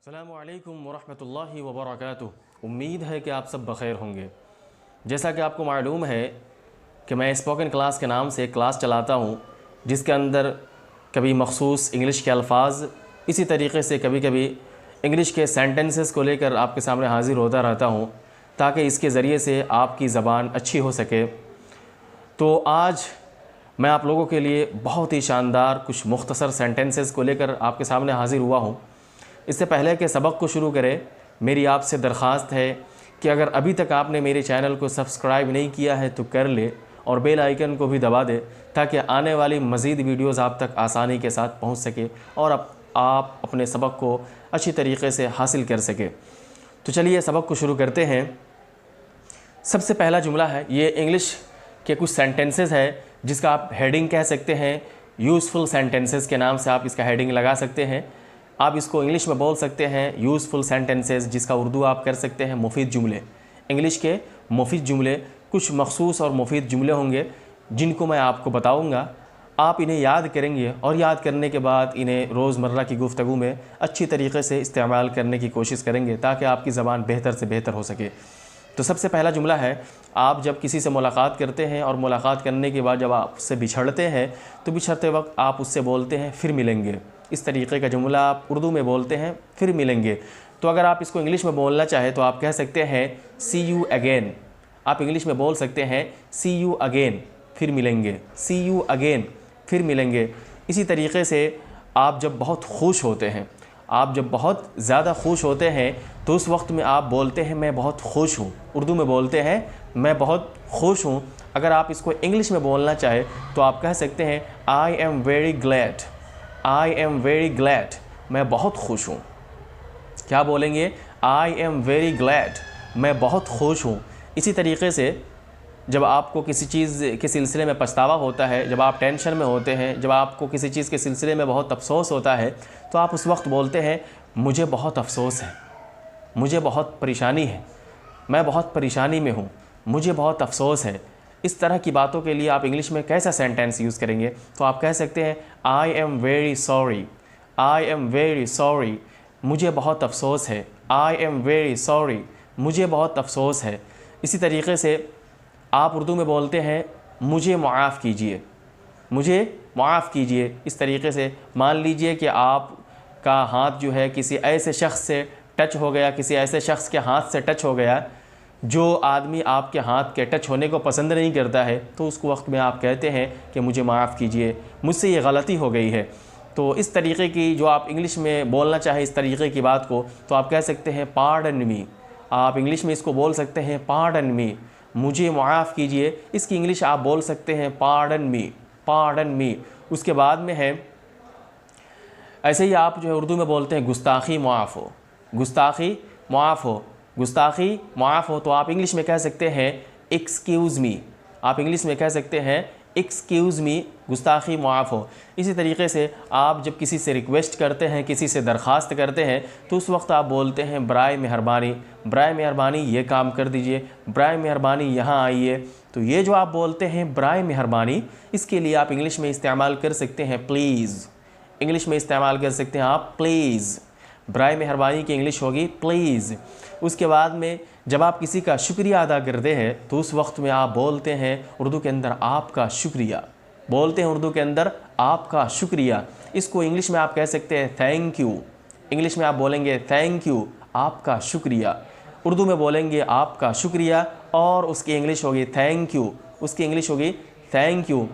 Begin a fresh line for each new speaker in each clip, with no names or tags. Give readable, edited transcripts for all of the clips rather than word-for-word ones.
अस्सलामुअलैकुम वरहमतुल्लाहि वबरकातुहू। उम्मीद है कि आप सब बख़ैर होंगे। जैसा कि आपको मालूम है कि मैं स्पोकन क्लास के नाम से एक क्लास चलाता हूँ, जिसके अंदर कभी मखसूस इंग्लिश के अल्फाज, इसी तरीके से कभी कभी इंग्लिश के सेंटेंसेस को लेकर आपके सामने हाज़िर होता रहता हूँ, ताकि इसके ज़रिए से आपकी ज़बान अच्छी हो सके। तो आज मैं आप लोगों के लिए बहुत ही शानदार कुछ मुख्तसर सेंटेंसेस को लेकर आपके सामने हाज़िर हुआ हूँ। इससे पहले कि सबक को शुरू करें, मेरी आपसे दरख्वास्त है कि अगर अभी तक आपने मेरे चैनल को सब्सक्राइब नहीं किया है तो कर ले और बेल आइकन को भी दबा दे, ताकि आने वाली मज़ीद वीडियोज़ आप तक आसानी के साथ पहुँच सके और आप अपने सबक को अच्छी तरीके से हासिल कर सके। तो चलिए सबक को शुरू करते हैं। सबसे पहला जुमला है, ये इंग्लिश के कुछ सेंटेंसेस है जिसका आप हेडिंग कह सकते हैं, यूज़फुल सेंटेंसेस के नाम से आप इसका हेडिंग लगा सकते हैं। आप इसको इंग्लिश में बोल सकते हैं यूज़फुल सेंटेंसेस, जिसका उर्दू आप कर सकते हैं मुफीद जुमले। इंग्लिश के मुफीद जुमले, कुछ मखसूस और मुफीद जुमले होंगे जिनको मैं आपको बताऊंगा। आप इन्हें याद करेंगे और याद करने के बाद इन्हें रोज़मर्रा की गुफ्तगू में अच्छी तरीके से इस्तेमाल करने की कोशिश करेंगे, ताकि आपकी ज़बान बेहतर से बेहतर हो सके। तो सबसे पहला जुमला है, आप जब किसी से मुलाकात करते हैं और मुलाकात करने के बाद जब आप उससे बिछड़ते हैं तो बिछड़ते वक्त आप उससे बोलते हैं फिर मिलेंगे। इस तरीके का जुमला आप उर्दू में बोलते हैं फिर मिलेंगे। तो अगर आप इसको इंग्लिश में बोलना चाहें तो आप कह सकते हैं सी यू अगेन। आप इंग्लिश में बोल सकते हैं सी यू अगेन, फिर मिलेंगे, सी यू अगेन, फिर मिलेंगे। इसी तरीके से आप जब बहुत खुश होते हैं, आप जब बहुत ज़्यादा खुश होते हैं तो उस वक्त में आप बोलते हैं मैं बहुत खुश हूँ। उर्दू में बोलते हैं मैं बहुत खुश हूँ। अगर आप इसको इंग्लिश में बोलना चाहें तो आप कह सकते हैं I am very glad, I am very glad, मैं बहुत खुश हूँ। क्या बोलेंगे? आई एम वेरी ग्लैड, मैं बहुत खुश हूँ। इसी तरीके से जब आपको किसी चीज़ के सिलसिले में पछतावा होता है, जब आप टेंशन में होते हैं, जब आपको किसी चीज़ के सिलसिले में बहुत अफसोस होता है, तो आप उस वक्त बोलते हैं मुझे बहुत अफसोस है, मुझे बहुत परेशानी है, मैं बहुत परेशानी में हूँ, मुझे बहुत अफसोस है। इस तरह की बातों के लिए आप इंग्लिश में कैसा सेंटेंस यूज़ करेंगे? तो आप कह सकते हैं I am very sorry, I am very sorry, मुझे बहुत अफसोस है, आई एम वेरी सॉरी, मुझे बहुत अफसोस है। इसी तरीके से आप उर्दू में बोलते हैं मुझे माफ़ कीजिए, मुझे माफ़ कीजिए। इस तरीके से मान लीजिए कि आपका हाथ जो है किसी ऐसे शख्स से टच हो गया, किसी ऐसे शख्स के हाथ से टच हो गया जो आदमी आपके हाथ के टच होने को पसंद नहीं करता है, तो उस वक्त में आप कहते हैं कि मुझे माफ़ कीजिए, मुझसे ये गलती हो गई है। तो इस तरीके की जो आप इंग्लिश में बोलना चाहें इस तरीके की बात को, तो आप कह सकते हैं पार्डन मी। आप इंग्लिश में इसको बोल सकते हैं पार्डन मी, मुझे माफ़ कीजिए। इसकी इंग्लिश आप बोल सकते हैं पार्डन मी, पार्डन मी। उसके बाद में है, ऐसे ही आप जो है उर्दू में बोलते हैं गुस्ताखी माफ़ हो, गुस्ताखी माफ़ हो, गुस्ताखी माफ़ हो। तो आप इंग्लिश में कह सकते हैं एक्सक्यूज़ मी। आप इंग्लिश में कह सकते हैं एक्सक्यूज़ मी, गुस्ताखी माफ़ हो। इसी तरीके से आप जब किसी से रिक्वेस्ट करते हैं, किसी से दरख्वास्त करते हैं, तो उस वक्त आप बोलते हैं बराए मेहरबानी, बराए मेहरबानी ये काम कर दीजिए, बराए मेहरबानी यहाँ आइए। तो ये जो आप बोलते हैं बराए मेहरबानी, इसके लिए आप इंग्लिश में इस्तेमाल कर सकते हैं प्लीज़। इंग्लिश में इस्तेमाल कर सकते हैं आप प्लीज़। बराए मेहरबानी की इंग्लिश होगी प्लीज़। उसके बाद में जब आप किसी का शुक्रिया अदा करते हैं तो उस वक्त में आप बोलते हैं उर्दू के अंदर आपका शुक्रिया, बोलते हैं उर्दू के अंदर आपका शुक्रिया। इसको इंग्लिश में आप कह सकते हैं थैंक यू। इंग्लिश में आप बोलेंगे थैंक यू, आपका शुक्रिया। उर्दू में बोलेंगे आपका शुक्रिया और उसकी इंग्लिश होगी थैंक यू, उसकी इंग्लिश होगी थैंक यू।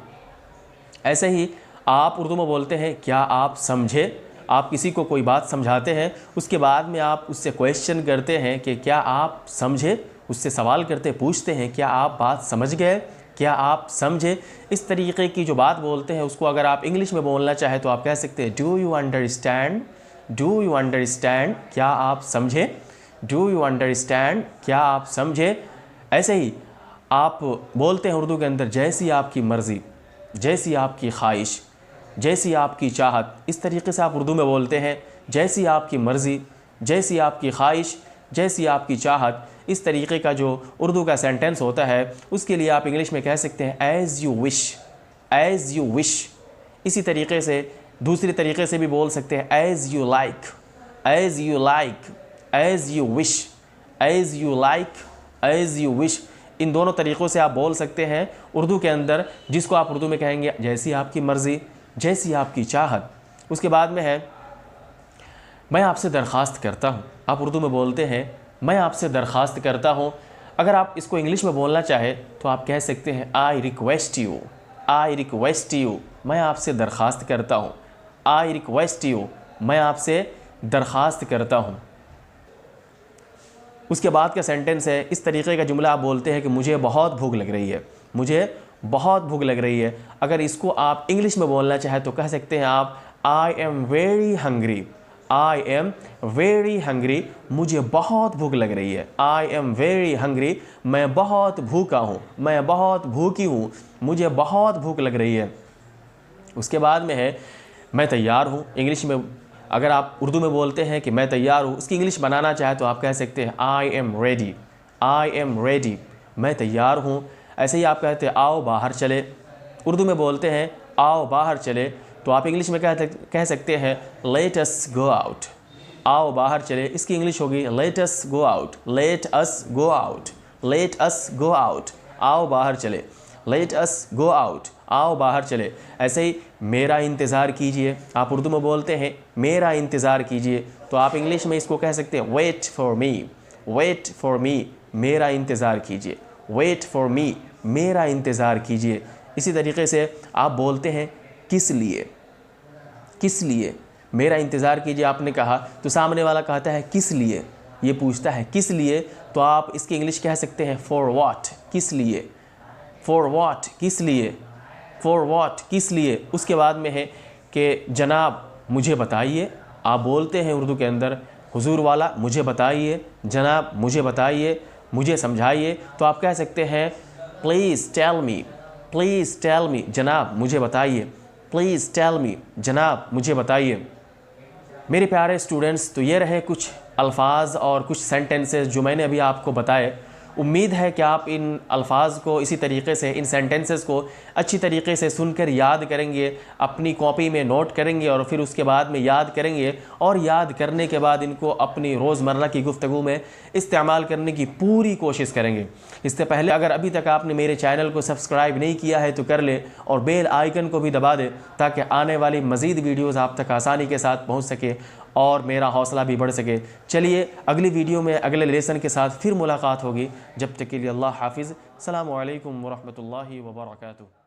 ऐसे ही आप उर्दू में बोलते हैं क्या आप समझे। आप किसी को कोई बात समझाते हैं, उसके बाद में आप उससे क्वेश्चन करते हैं कि क्या आप समझे, उससे सवाल करते पूछते हैं क्या आप बात समझ गए, क्या आप समझे। इस तरीके की जो बात बोलते हैं उसको अगर आप इंग्लिश में बोलना चाहें तो आप कह सकते हैं do you understand, do you understand, क्या आप समझे, डू यू अंडरस्टैंड, क्या आप समझे। ऐसे ही आप बोलते हैं उर्दू के अंदर जैसी आपकी मर्ज़ी, जैसी आपकी ख्वाहिश, जैसी आपकी चाहत। इस तरीके से आप उर्दू में बोलते हैं जैसी आपकी मर्ज़ी, जैसी आपकी ख्वाहिश, जैसी आपकी चाहत। इस तरीके का जो उर्दू का सेंटेंस होता है उसके लिए आप इंग्लिश में कह सकते हैं as you wish, as you wish. इसी तरीके से दूसरी तरीके से भी बोल सकते हैं as you like, as you like, as you wish, as you like, as you wish. इन दोनों तरीक़ों से आप बोल सकते हैं उर्दू के अंदर, जिसको आप उर्दू में कहेंगे जैसी आपकी मर्ज़ी, जैसी आपकी चाहत। उसके बाद में है मैं आपसे दरख्वास्त करता हूँ। आप उर्दू में बोलते हैं मैं आपसे दरख्वास्त करता हूँ। अगर आप इसको इंग्लिश में बोलना चाहे तो आप कह सकते हैं I request you, I request you, मैं आपसे दरख्वास्त करता हूँ। आई रिक्वेस्ट यू, मैं आपसे दरख्वास्त करता हूँ। उसके बाद का सेंटेंस है, इस तरीके का जुमला आप बोलते हैं कि मुझे बहुत भूख लग रही है, मुझे बहुत भूख लग रही है। अगर इसको आप इंग्लिश में बोलना चाहें तो कह सकते हैं आप I am very hungry, I am very hungry, मुझे बहुत भूख लग रही है। आई एम वेरी हंग्री, मैं बहुत भूखा हूँ, मैं बहुत भूखी हूँ, मुझे बहुत भूख लग रही है। उसके बाद में है मैं तैयार हूँ। इंग्लिश में अगर आप उर्दू में बोलते हैं कि मैं तैयार हूँ, उसकी इंग्लिश बनाना चाहे तो आप कह सकते हैं I am ready, I am ready, मैं तैयार हूँ। ऐसे ही आप कहते हैं आओ बाहर चले। उर्दू में बोलते हैं आओ बाहर चले, तो आप इंग्लिश में कह सकते हैं लेट अस गो आउट, आओ बाहर चले। इसकी इंग्लिश होगी let us go out, let us go out, let us go out, आओ बाहर चले, लेट अस गो आउट, आओ बाहर चले। ऐसे ही मेरा इंतज़ार कीजिए। आप उर्दू में बोलते हैं मेरा इंतज़ार कीजिए, तो आप इंग्लिश में इसको कह सकते हैं wait for me, wait for me, मेरा इंतज़ार कीजिए, वेट फॉर मी, मेरा इंतज़ार कीजिए। इसी तरीके से आप बोलते हैं किस लिए, किस लिए, मेरा इंतज़ार कीजिए आपने कहा तो सामने वाला कहता है किस लिए, ये पूछता है किस लिए, तो आप इसकी इंग्लिश कह सकते हैं फॉर व्हाट, किस लिए, फॉर व्हाट, किस लिए, फॉर व्हाट, किस लिए। उसके बाद में है कि जनाब मुझे बताइए। आप बोलते हैं उर्दू के अंदर हुजूर वाला मुझे बताइए, जनाब मुझे बताइए, मुझे समझाइए, तो आप कह सकते हैं please tell me, please tell me, जनाब मुझे बताइए, प्लीज़ टेल मी, जनाब मुझे बताइए। मेरे प्यारे स्टूडेंट्स, तो ये रहे कुछ अल्फाज और कुछ सेंटेंसेस जो मैंने अभी आपको बताए। उम्मीद है कि आप इन अल्फाज को इसी तरीके से, इन सेंटेंसेस को अच्छी तरीके से सुनकर याद करेंगे, अपनी कॉपी में नोट करेंगे और फिर उसके बाद में याद करेंगे, और याद करने के बाद इनको अपनी रोज़मर्रा की गुफ्तगू में इस्तेमाल करने की पूरी कोशिश करेंगे। इससे पहले अगर अभी तक आपने मेरे चैनल को सब्सक्राइब नहीं किया है तो कर ले, और बेल आइकन को भी दबा दे ताकि आने वाली मज़ीद वीडियोज़ आप तक आसानी के साथ पहुँच सके और मेरा हौसला भी बढ़ सके। चलिए अगली वीडियो में अगले लेसन के साथ फिर मुलाकात होगी। जब तक के लिए अल्लाह हाफिज़। अस्सलामु अलैकुम व रहमतुल्लाहि व बरकातुहू।